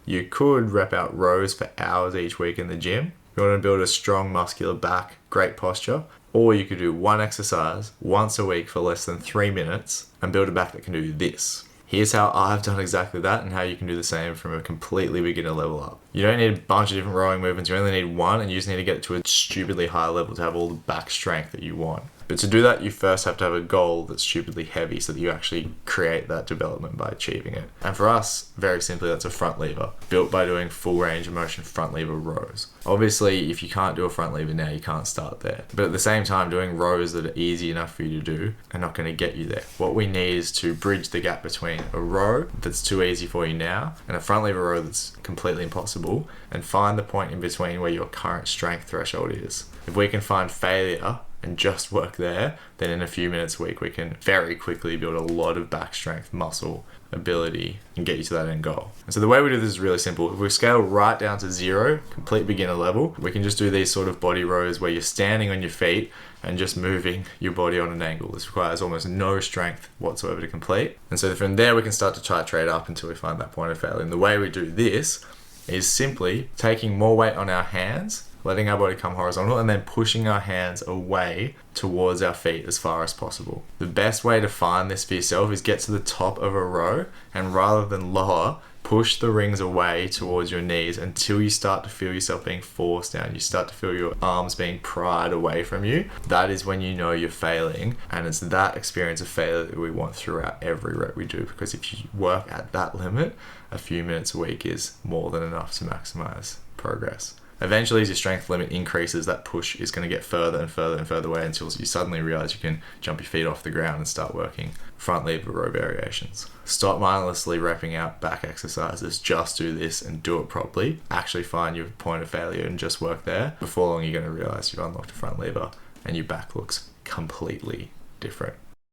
You could rep out rows for hours each week in the gym. You want to build a strong muscular back, great posture. Or you could do one exercise once a week for less than 3 minutes and build a back that can do this. Here's how I've done exactly that and how you can do the same from a completely beginner level up. You don't need a bunch of different rowing movements. You only need one, and you just need to get it to a stupidly high level to have all the back strength that you want. But to do that, you first have to have a goal that's stupidly heavy so that you actually create that development by achieving it. And for us, very simply, that's a front lever, built by doing full range of motion front lever rows. Obviously, if you can't do a front lever now, you can't start there. But at the same time, doing rows that are easy enough for you to do are not going to get you there. What we need is to bridge the gap between a row that's too easy for you now and a front lever row that's completely impossible, and find the point in between where your current strength threshold is. If we can find failure and just work there, then in a few minutes a week we can very quickly build a lot of back strength, muscle, ability, and get you to that end goal. And so the way we do this is really simple. If we scale right down to 0, complete beginner level, we can just do these sort of body rows where you're standing on your feet and just moving your body on an angle. This requires almost no strength whatsoever to complete. And so from there we can start to titrate up until we find that point of failure. And the way we do this is simply taking more weight on our hands, letting our body come horizontal, and then pushing our hands away towards our feet as far as possible. The best way to find this for yourself is get to the top of a row, and rather than lower, push the rings away towards your knees until you start to feel yourself being forced down. You start to feel your arms being pried away from you. That is when you know you're failing, and it's that experience of failure that we want throughout every rep we do, because if you work at that limit, a few minutes a week is more than enough to maximize progress. Eventually, as your strength limit increases, that push is going to get further and further and further away until you suddenly realize you can jump your feet off the ground and start working front lever row variations. Stop mindlessly repping out back exercises. Just do this and do it properly. Actually find your point of failure and just work there. Before long, you're going to realize you've unlocked a front lever and your back looks completely different.